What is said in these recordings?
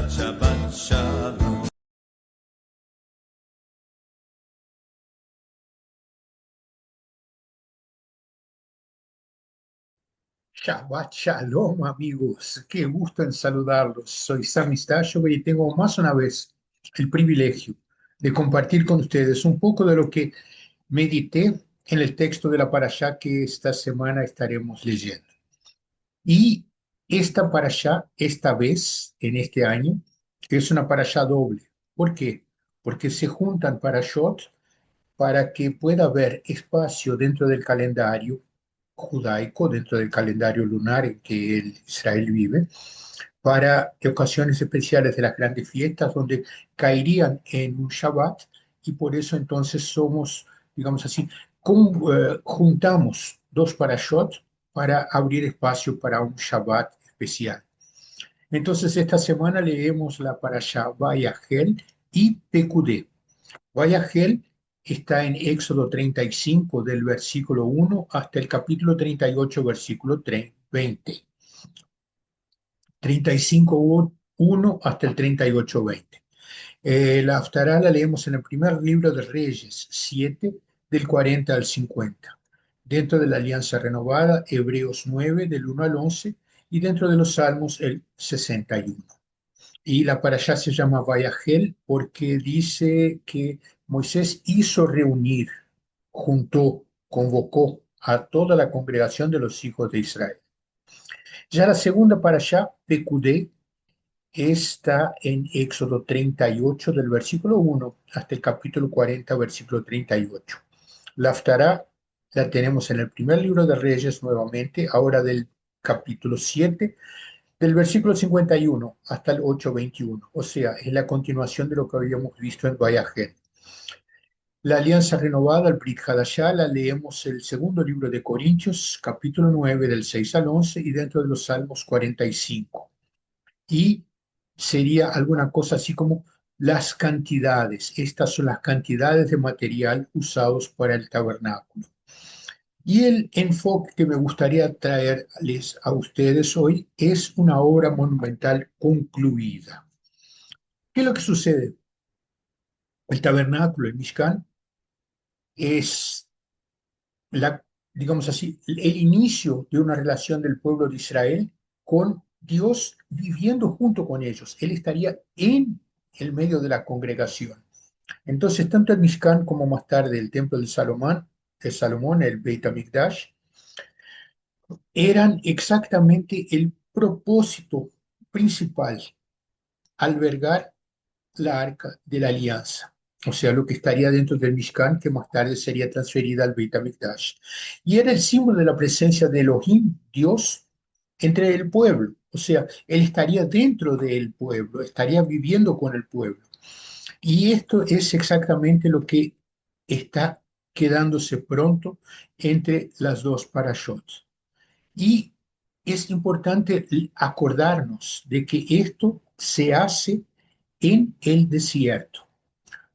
Shabbat Shalom. Shabbat Shalom, amigos. Qué gusto en saludarlos. Soy Sami Stashover y tengo más una vez el privilegio de compartir con ustedes un poco de lo que medité en el texto de la parashá que esta semana estaremos leyendo. Y esta parashá, esta vez, en este año, es una parashá doble. ¿Por qué? Porque se juntan parashot para que pueda haber espacio dentro del calendario judaico, dentro del calendario lunar en que Israel vive, para ocasiones especiales de las grandes fiestas donde caerían en un Shabbat y por eso entonces somos, digamos así, juntamos dos parashot para abrir espacio para un Shabbat especial. Entonces esta semana leemos la parashá Vayahel y Pekudé. Vayahel está en Éxodo 35 del versículo 1 hasta el capítulo 38, versículo 20. 35, 1 hasta el 38, 20. La Haftará la leemos en el primer libro de Reyes 7, del 40 al 50. Dentro de la Alianza Renovada, Hebreos 9, del 1 al 11, y dentro de los Salmos, el 61. Y la parashá se llama Vayahel porque dice que Moisés hizo reunir, juntó, convocó a toda la congregación de los hijos de Israel. Ya la segunda parashá, Pekudé, está en Éxodo 38 del versículo 1 hasta el capítulo 40, versículo 38. La Haftará la tenemos en el primer libro de Reyes nuevamente, ahora del capítulo 7, del versículo 51 hasta el 8:21, o sea, es la continuación de lo que habíamos visto en Vayahel. La Alianza Renovada, el Brit Hadashah, la leemos el segundo libro de Corintios, capítulo 9, del 6 al 11, y dentro de los Salmos 45. Y sería alguna cosa así como las cantidades. Estas son las cantidades de material usados para el tabernáculo. Y el enfoque que me gustaría traerles a ustedes hoy es una obra monumental concluida. ¿Qué es lo que sucede? El tabernáculo, el Mishkan, es la, digamos así, el inicio de una relación del pueblo de Israel con Dios viviendo junto con ellos. Él estaría en el medio de la congregación. Entonces, tanto el Mishkan como más tarde el templo de Salomón, el Beit HaMikdash, eran exactamente el propósito principal, albergar la arca de la alianza, o sea, lo que estaría dentro del Mishkan, que más tarde sería transferida al Beit HaMikdash. Y era el símbolo de la presencia de Elohim, Dios, entre el pueblo, o sea, él estaría dentro del pueblo, estaría viviendo con el pueblo. Y esto es exactamente lo que está quedándose pronto entre las dos parashot. Y es importante acordarnos de que esto se hace en el desierto.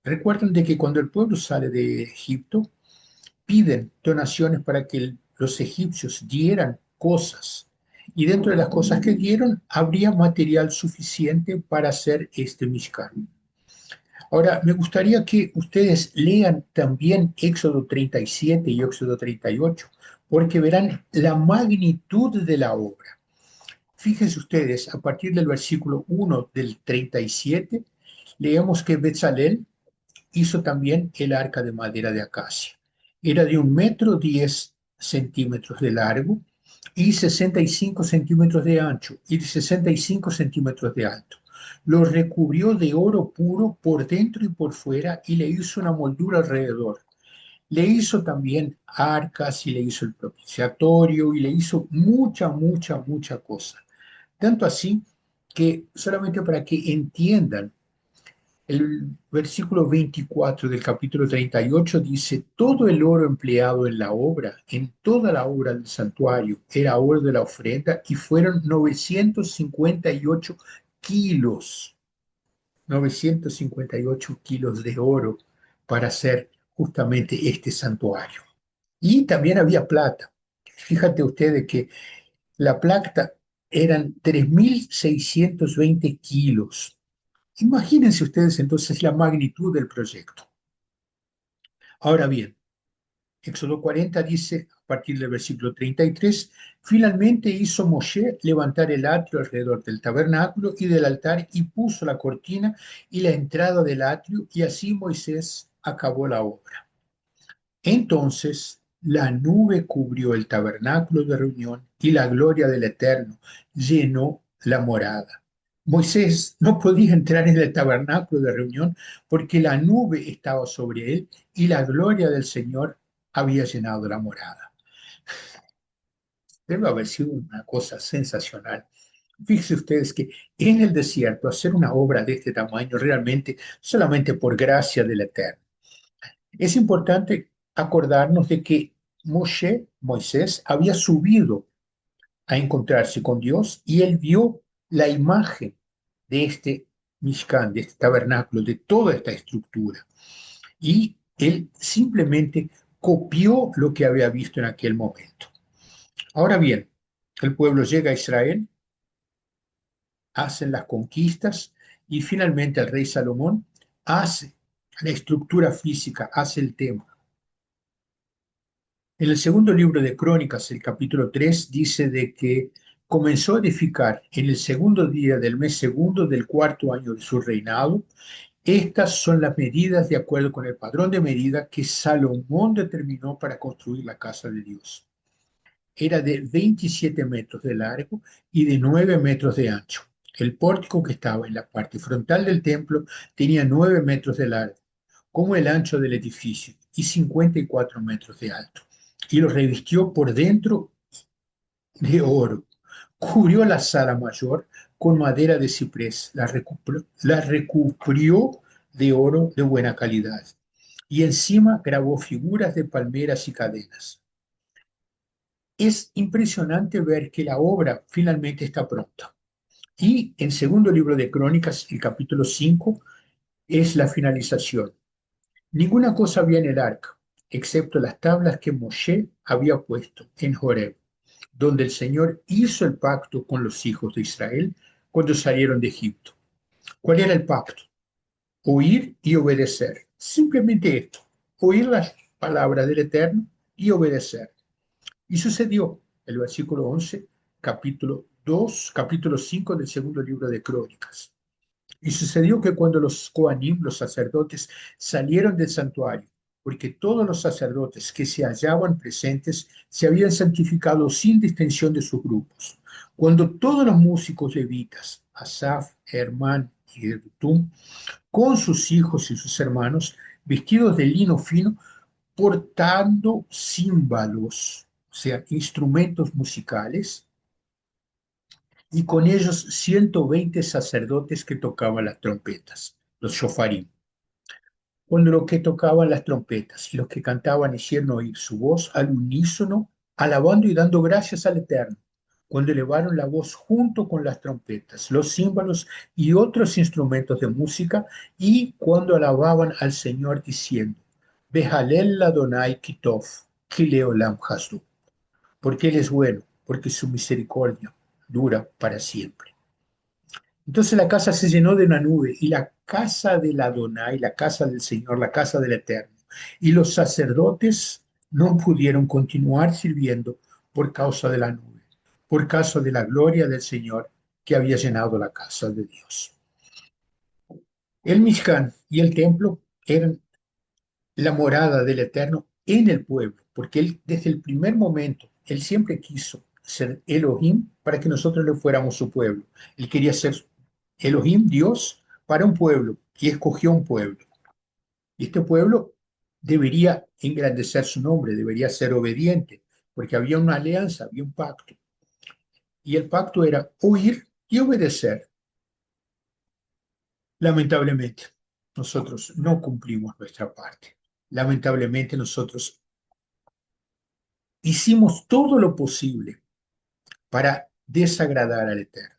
Recuerden de que cuando el pueblo sale de Egipto, piden donaciones para que los egipcios dieran cosas. Y dentro de las cosas que dieron, habría material suficiente para hacer este Mishkan. Ahora, me gustaría que ustedes lean también Éxodo 37 y Éxodo 38, porque verán la magnitud de la obra. Fíjense ustedes, a partir del versículo 1 del 37, leemos que Betzalel hizo también el arca de madera de acacia. Era de 1,10 m de largo y 65 centímetros de ancho y de 65 centímetros de alto. Lo recubrió de oro puro por dentro y por fuera y le hizo una moldura alrededor. Le hizo también arcas y le hizo el propiciatorio y le hizo mucha cosa. Tanto así que solamente para que entiendan, el versículo 24 del capítulo 38 dice, todo el oro empleado en la obra, en toda la obra del santuario, era oro de la ofrenda y fueron 958 kilos, 958 kilos de oro para hacer justamente este santuario. Y también había plata. Fíjate ustedes que la plata eran 3.620 kilos. Imagínense ustedes entonces la magnitud del proyecto. Ahora bien, Éxodo 40 dice, a partir del versículo 33, finalmente hizo Moshe levantar el atrio alrededor del tabernáculo y del altar y puso la cortina y la entrada del atrio, y así Moisés acabó la obra. Entonces la nube cubrió el tabernáculo de reunión y la gloria del Eterno llenó la morada. Moisés no podía entrar en el tabernáculo de reunión porque la nube estaba sobre él y la gloria del Señor había llenado la morada. Debe haber sido una cosa sensacional. Fíjense ustedes que en el desierto hacer una obra de este tamaño realmente solamente por gracia del Eterno. Es importante acordarnos de que Moisés, había subido a encontrarse con Dios y él vio la imagen de este Mishkan, de este tabernáculo, de toda esta estructura. Y él simplemente copió lo que había visto en aquel momento. Ahora bien, el pueblo llega a Israel, hacen las conquistas y finalmente el rey Salomón hace la estructura física, hace el templo. En el segundo libro de Crónicas, el capítulo 3 dice de que comenzó a edificar en el segundo día del mes segundo del cuarto año de su reinado. Estas son las medidas de acuerdo con el padrón de medida que Salomón determinó para construir la casa de Dios. Era de 27 metros de largo y de 9 metros de ancho. El pórtico que estaba en la parte frontal del templo tenía 9 metros de largo, como el ancho del edificio, y 54 metros de alto. Y lo revistió por dentro de oro. Cubrió la sala mayor con madera de ciprés, la recubrió de oro de buena calidad. Y encima grabó figuras de palmeras y cadenas. Es impresionante ver que la obra finalmente está pronta. Y en segundo libro de Crónicas, el capítulo 5, es la finalización. Ninguna cosa había en el arca, excepto las tablas que Moshe había puesto en Horeb, donde el Señor hizo el pacto con los hijos de Israel cuando salieron de Egipto. ¿Cuál era el pacto? Oír y obedecer. Simplemente esto, oír las palabras del Eterno y obedecer. Y sucedió, el versículo 11, capítulo 2, capítulo 5 del segundo libro de Crónicas. Y sucedió que cuando los Coanim, los sacerdotes, salieron del santuario, porque todos los sacerdotes que se hallaban presentes se habían santificado sin distinción de sus grupos, cuando todos los músicos levitas, Asaf, Hermán y Jedutum, con sus hijos y sus hermanos, vestidos de lino fino, portando címbalos, o sea, instrumentos musicales, y con ellos 120 sacerdotes que tocaban las trompetas, los shofarim. Cuando los que tocaban las trompetas y los que cantaban hicieron oír su voz al unísono, alabando y dando gracias al Eterno, cuando elevaron la voz junto con las trompetas, los címbalos y otros instrumentos de música, y cuando alababan al Señor diciendo, Behalel Adonai Kitov, Kileolam Hasdu, porque Él es bueno, porque su misericordia dura para siempre. Entonces la casa se llenó de una nube y la casa del Adonai, la casa del Señor, la casa del Eterno. Y los sacerdotes no pudieron continuar sirviendo por causa de la nube, por causa de la gloria del Señor que había llenado la casa de Dios. El Mishkan y el templo eran la morada del Eterno en el pueblo, porque él desde el primer momento, él siempre quiso ser Elohim para que nosotros le fuéramos su pueblo. Él quería ser Elohim, Dios, para un pueblo, y escogió un pueblo. Y este pueblo debería engrandecer su nombre, debería ser obediente, porque había una alianza, había un pacto. Y el pacto era oír y obedecer. Lamentablemente, nosotros no cumplimos nuestra parte. Lamentablemente, nosotros hicimos todo lo posible para desagradar al Eterno.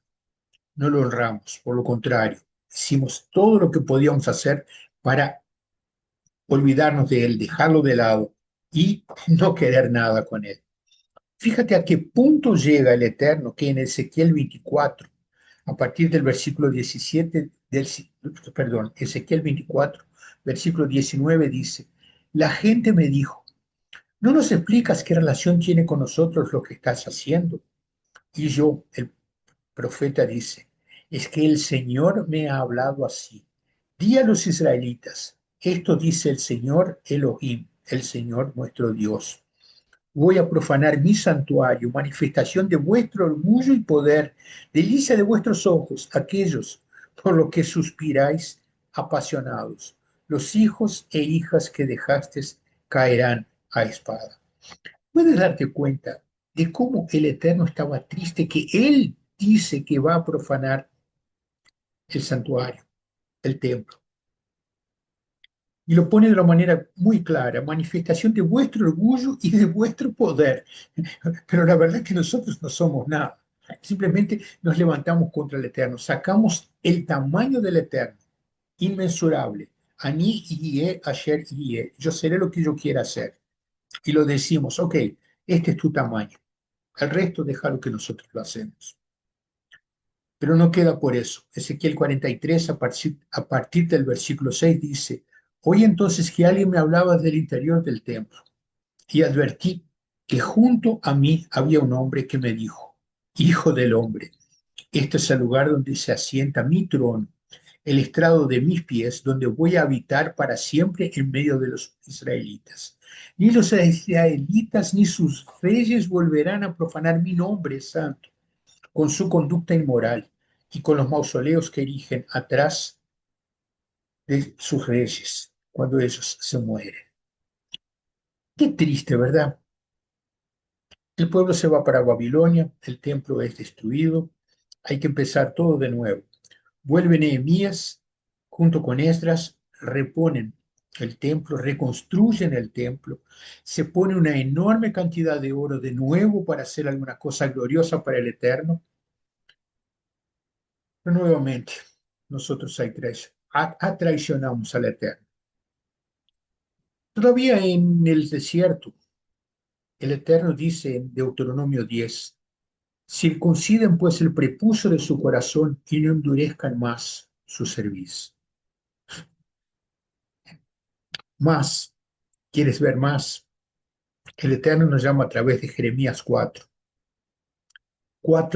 No lo honramos, por lo contrario, hicimos todo lo que podíamos hacer para olvidarnos de Él, dejarlo de lado y no querer nada con Él. Fíjate a qué punto llega el Eterno, que en Ezequiel 24, a partir del versículo 17, perdón, Ezequiel 24, versículo 19 dice, la gente me dijo, ¿no nos explicas qué relación tiene con nosotros lo que estás haciendo? Y yo, el profeta, dice, es que el Señor me ha hablado así. Di a los israelitas, esto dice el Señor Elohim, el Señor nuestro Dios. Voy a profanar mi santuario, manifestación de vuestro orgullo y poder, delicia de vuestros ojos, aquellos por los que suspiráis apasionados. Los hijos e hijas que dejasteis caerán a espada. Puedes darte cuenta de cómo el Eterno estaba triste, que Él dice que va a profanar el santuario, el templo. Y lo pone de una manera muy clara, manifestación de vuestro orgullo y de vuestro poder. Pero la verdad es que nosotros no somos nada. Simplemente nos levantamos contra el Eterno, sacamos el tamaño del Eterno, inmensurable. Ani Yeh, Asher Yeh. Yo seré lo que yo quiera hacer. Y lo decimos, ok, este es tu tamaño. El resto déjalo que nosotros lo hacemos. Pero no queda por eso. Ezequiel 43, a partir del versículo 6, dice, oí entonces que alguien me hablaba del interior del templo y advertí que junto a mí había un hombre que me dijo, Hijo del hombre, este es el lugar donde se asienta mi trono, el estrado de mis pies, donde voy a habitar para siempre en medio de los israelitas. Ni los israelitas ni sus reyes volverán a profanar mi nombre santo con su conducta inmoral y con los mausoleos que erigen atrás de sus reyes cuando ellos se mueren. Qué triste, ¿verdad? El pueblo se va para Babilonia, el templo es destruido, hay que empezar todo de nuevo. Vuelve Nehemías junto con Esdras, reponen el templo, reconstruyen el templo, se pone una enorme cantidad de oro de nuevo para hacer alguna cosa gloriosa para el Eterno. Pero nuevamente, nosotros traicionamos al Eterno. Todavía en el desierto, el Eterno dice en Deuteronomio 10, circunciden pues el prepucio de su corazón y no endurezcan más su cerviz. Más, ¿quieres ver más? El Eterno nos llama a través de Jeremías 4,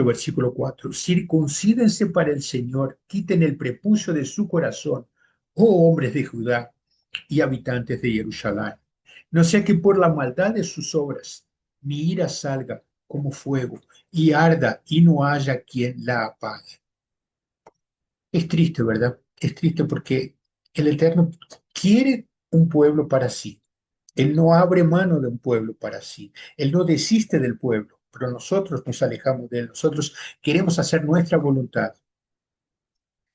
versículo 4. Circuncídense para el Señor, quiten el prepucio de su corazón, oh hombres de Judá y habitantes de Jerusalén. No sea que por la maldad de sus obras mi ira salga como fuego y arda y no haya quien la apague. Es triste, ¿verdad? Es triste porque el Eterno quiere un pueblo para sí. Él no abre mano de un pueblo para sí. Él no desiste del pueblo, pero nosotros nos alejamos de él. Nosotros queremos hacer nuestra voluntad.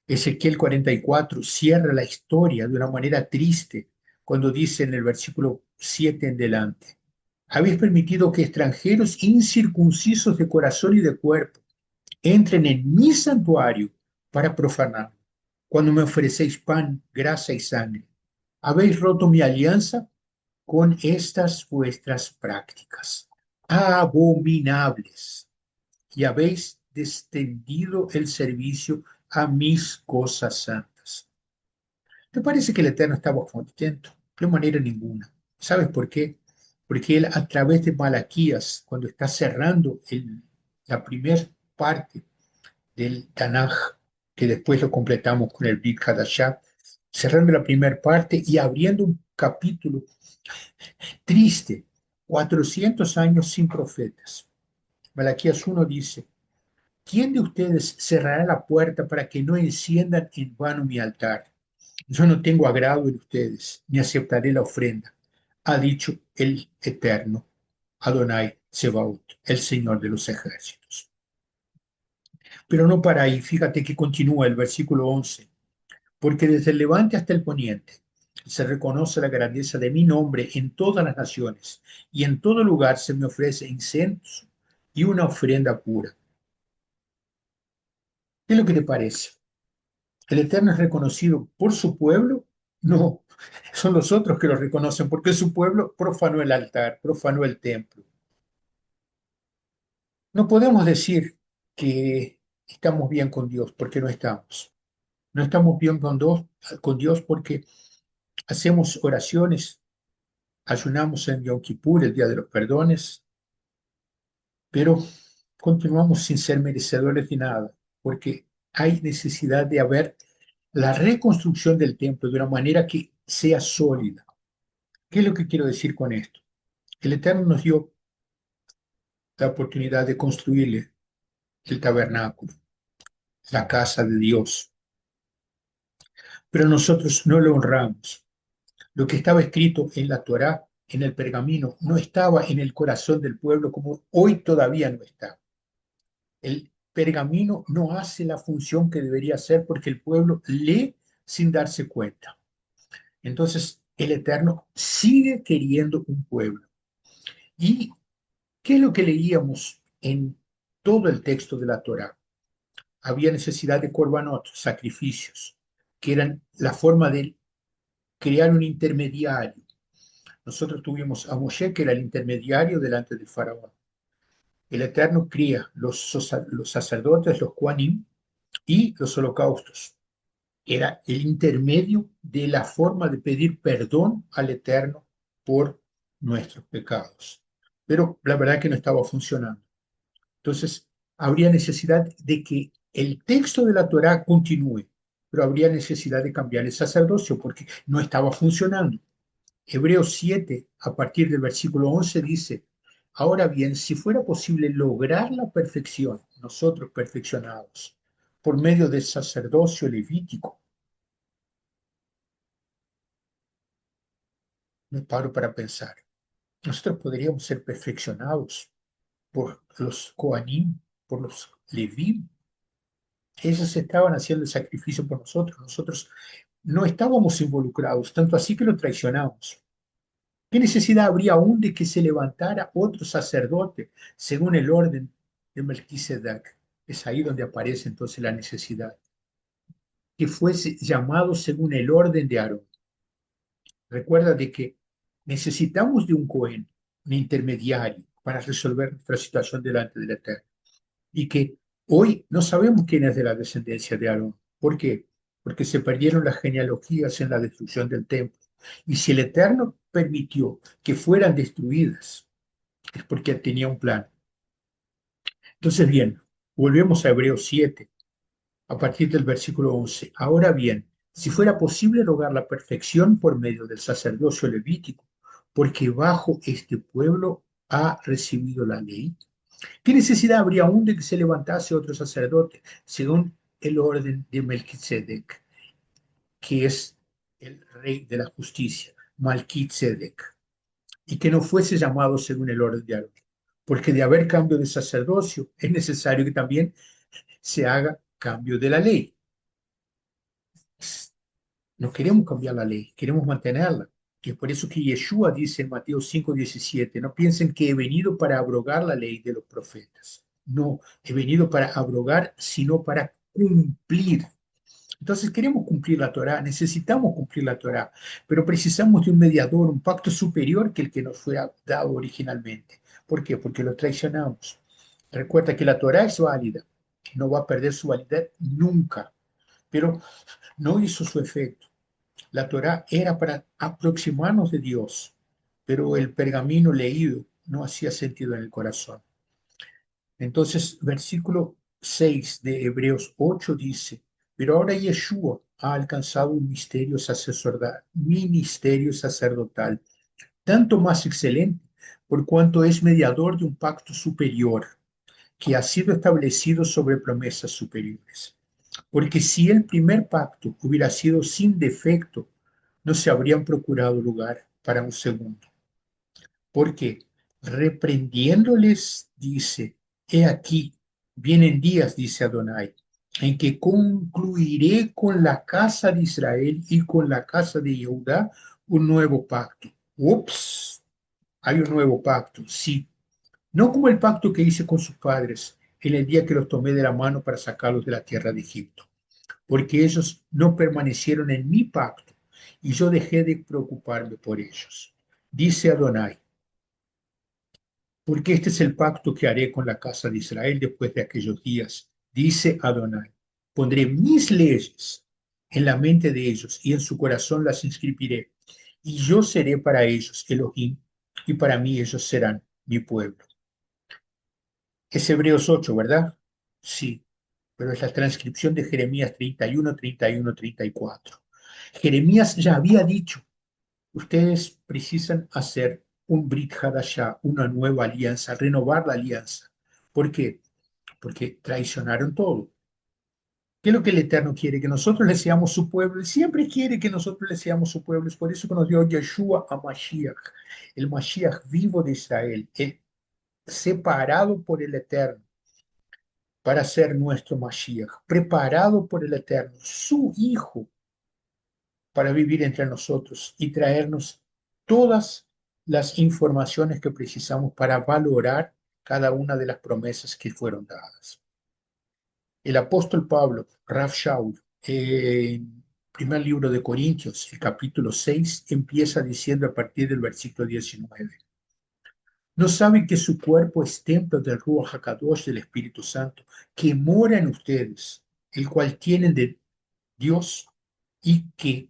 Ezequiel 44 cierra la historia de una manera triste cuando dice en el versículo 7 en delante, habéis permitido que extranjeros incircuncisos de corazón y de cuerpo entren en mi santuario para profanar, cuando me ofrecéis pan, grasa y sangre. Habéis roto mi alianza con estas vuestras prácticas abominables y habéis descendido el servicio a mis cosas santas. ¿Te parece que el Eterno estaba contento? De manera ninguna. ¿Sabes por qué? Porque él a través de Malaquías, cuando está cerrando la primera parte del Tanaj, que después lo completamos con el Brit Hadashah, cerrando la primera parte y abriendo un capítulo triste, 400 años sin profetas. Malaquías 1 dice, ¿quién de ustedes cerrará la puerta para que no enciendan en vano mi altar? Yo no tengo agrado en ustedes, ni aceptaré la ofrenda, ha dicho el Eterno, Adonai Sebaot, el Señor de los ejércitos. Pero no para ahí, fíjate que continúa el versículo 11, porque desde el levante hasta el poniente se reconoce la grandeza de mi nombre en todas las naciones, y en todo lugar se me ofrece incenso y una ofrenda pura. ¿Qué es lo que te parece? ¿El Eterno es reconocido por su pueblo? No, son los otros que lo reconocen porque su pueblo profanó el altar, profanó el templo. No podemos decir que estamos bien con Dios porque no estamos. No estamos bien con Dios porque hacemos oraciones, ayunamos en Yom Kippur, el Día de los Perdones, pero continuamos sin ser merecedores de nada, porque hay necesidad de haber la reconstrucción del templo de una manera que sea sólida. ¿Qué es lo que quiero decir con esto? El Eterno nos dio la oportunidad de construirle el tabernáculo, la casa de Dios, pero nosotros no lo honramos. Lo que estaba escrito en la Torá, en el pergamino, no estaba en el corazón del pueblo como hoy todavía no está. El pergamino no hace la función que debería hacer porque el pueblo lee sin darse cuenta. Entonces, el Eterno sigue queriendo un pueblo. ¿Y qué es lo que leíamos en todo el texto de la Torá? Había necesidad de corbanot, sacrificios, que eran la forma de crear un intermediario. Nosotros tuvimos a Moshe, que era el intermediario delante del faraón. El Eterno cría los sacerdotes, los Kohanim, y los holocaustos. Era el intermedio de la forma de pedir perdón al Eterno por nuestros pecados. Pero la verdad es que no estaba funcionando. Entonces, habría necesidad de que el texto de la Torá continúe, pero habría necesidad de cambiar el sacerdocio porque no estaba funcionando. Hebreos 7, a partir del versículo 11, dice, ahora bien, si fuera posible lograr la perfección, nosotros perfeccionados, por medio del sacerdocio levítico, me paro para pensar, nosotros podríamos ser perfeccionados por los Coanim, por los Leví. Ellos estaban haciendo el sacrificio por nosotros. Nosotros no estábamos involucrados, tanto así que lo traicionamos. ¿Qué necesidad habría aún de que se levantara otro sacerdote según el orden de Melquisedec? Es ahí donde aparece entonces la necesidad. Que fuese llamado según el orden de Aarón. Recuerda de que necesitamos de un Cohen, un intermediario, para resolver nuestra situación delante del Eterno. Y que hoy no sabemos quién es de la descendencia de Aarón. ¿Por qué? Porque se perdieron las genealogías en la destrucción del templo. Y si el Eterno permitió que fueran destruidas, es porque tenía un plan. Entonces, bien, volvemos a Hebreos 7, a partir del versículo 11. Ahora bien, si fuera posible lograr la perfección por medio del sacerdocio levítico, porque bajo este pueblo ha recibido la ley, ¿qué necesidad habría aún de que se levantase otro sacerdote según el orden de Melquisedec, que es el rey de la justicia, Malquisedec, y que no fuese llamado según el orden de Aarón? Porque de haber cambio de sacerdocio, es necesario que también se haga cambio de la ley. No queremos cambiar la ley, queremos mantenerla. Y es por eso que Yeshua dice en Mateo 5:17, no piensen que he venido para abrogar la ley de los profetas. No, he venido para abrogar, sino para cumplir. Entonces queremos cumplir la Torá, necesitamos cumplir la Torá, pero precisamos de un mediador, un pacto superior que el que nos fue dado originalmente. ¿Por qué? Porque lo traicionamos. Recuerda que la Torá es válida, no va a perder su validez nunca, pero no hizo su efecto. La Torá era para aproximarnos de Dios, pero el pergamino leído no hacía sentido en el corazón. Entonces, versículo 6 de Hebreos 8 dice, pero ahora Yeshua ha alcanzado un ministerio sacerdotal, tanto más excelente, por cuanto es mediador de un pacto superior, que ha sido establecido sobre promesas superiores. Porque si el primer pacto hubiera sido sin defecto, no se habrían procurado lugar para un segundo. Porque reprendiéndoles, dice, he aquí, vienen días, dice Adonai, en que concluiré con la casa de Israel y con la casa de Judá un nuevo pacto. Ups, hay un nuevo pacto, sí. No como el pacto que hice con sus padres en el día que los tomé de la mano para sacarlos de la tierra de Egipto, porque ellos no permanecieron en mi pacto y yo dejé de preocuparme por ellos. Dice Adonai, porque este es el pacto que haré con la casa de Israel después de aquellos días, dice Adonai. Pondré mis leyes en la mente de ellos y en su corazón las inscribiré. Y yo seré para ellos Elohim, y para mí ellos serán mi pueblo. Es Hebreos 8, ¿verdad? Sí, pero es la transcripción de Jeremías 31, 31, 34. Jeremías ya había dicho, ustedes precisan hacer un Brit Hadashah, una nueva alianza, renovar la alianza. ¿Por qué? Porque traicionaron todo. ¿Qué es lo que el Eterno quiere? Que nosotros le seamos su pueblo. Él siempre quiere que nosotros le seamos su pueblo. Es por eso que nos dio Yeshua a Mashiach, el Mashiach vivo de Israel, el separado por el Eterno para ser nuestro Mashiach, preparado por el Eterno, su Hijo, para vivir entre nosotros y traernos todas las informaciones que precisamos para valorar cada una de las promesas que fueron dadas. El apóstol Pablo, Rav Shaul, en el primer libro de Corintios, el capítulo 6, empieza diciendo a partir del versículo 19: ¿No saben que su cuerpo es templo del Ruach HaKadosh, del Espíritu Santo, que mora en ustedes, el cual tienen de Dios y que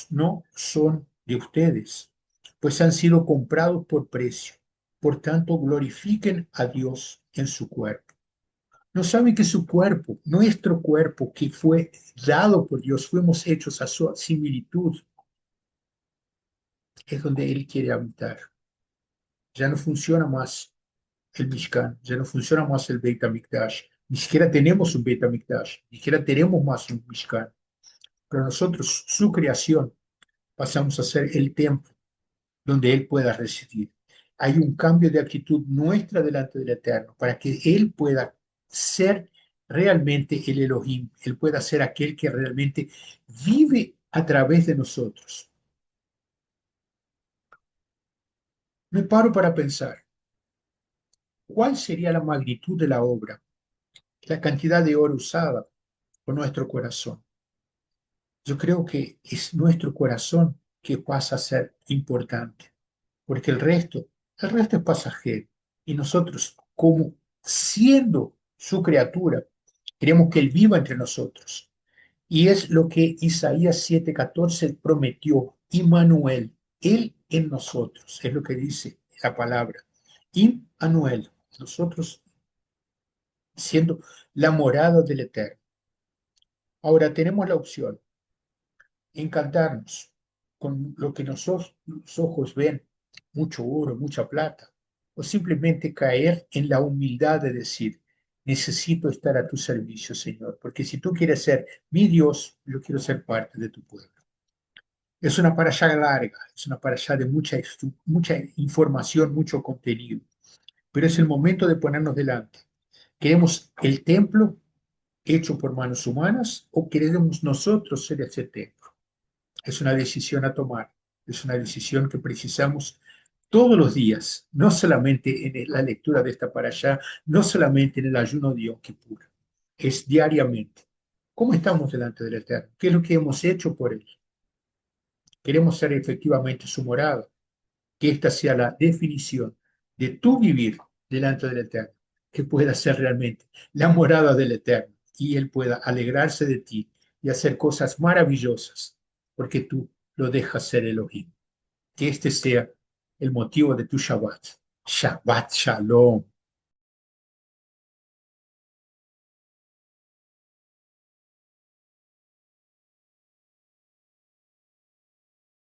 no son de ustedes, pues han sido comprados por precio? Por tanto, glorifiquen a Dios en su cuerpo. ¿No saben que su cuerpo, nuestro cuerpo que fue dado por Dios, fuimos hechos a su similitud, es donde Él quiere habitar? Ya no funciona más el Mishkan, ya no funciona más el Beit HaMikdash, ni siquiera tenemos un Beit HaMikdash, ni siquiera tenemos más un Mishkan, pero nosotros, su creación, pasamos a ser el templo donde Él pueda residir. Hay un cambio de actitud nuestra delante del Eterno para que Él pueda ser realmente el Elohim, Él pueda ser aquel que realmente vive a través de nosotros. Me paro para pensar, ¿cuál sería la magnitud de la obra, la cantidad de oro usada por nuestro corazón? Yo creo que es nuestro corazón que pasa a ser importante, porque el resto es pasajero. Y nosotros, como siendo su criatura, queremos que Él viva entre nosotros. Y es lo que Isaías 7:14 prometió, Immanuel, Él en nosotros, es lo que dice la palabra. Immanuel, nosotros siendo la morada del Eterno. Ahora tenemos la opción encantarnos con lo que nuestros ojos ven, mucho oro, mucha plata, o simplemente caer en la humildad de decir, necesito estar a tu servicio, Señor, porque si tú quieres ser mi Dios, yo quiero ser parte de tu pueblo. Es una parashá larga, es una parashá de mucha información, mucho contenido, pero es el momento de ponernos delante. ¿Queremos el templo hecho por manos humanas o queremos nosotros ser ese templo? Es una decisión a tomar, es una decisión que precisamos todos los días, no solamente en la lectura de esta parashá, no solamente en el ayuno de Yom Kippur, es diariamente. ¿Cómo estamos delante del Eterno? ¿Qué es lo que hemos hecho por Él? Queremos ser efectivamente su morada, que esta sea la definición de tu vivir delante del Eterno, que pueda ser realmente la morada del Eterno y Él pueda alegrarse de ti y hacer cosas maravillosas, porque tú lo dejas ser Elohim. Que este sea el motivo de tu Shabbat. Shabbat Shalom.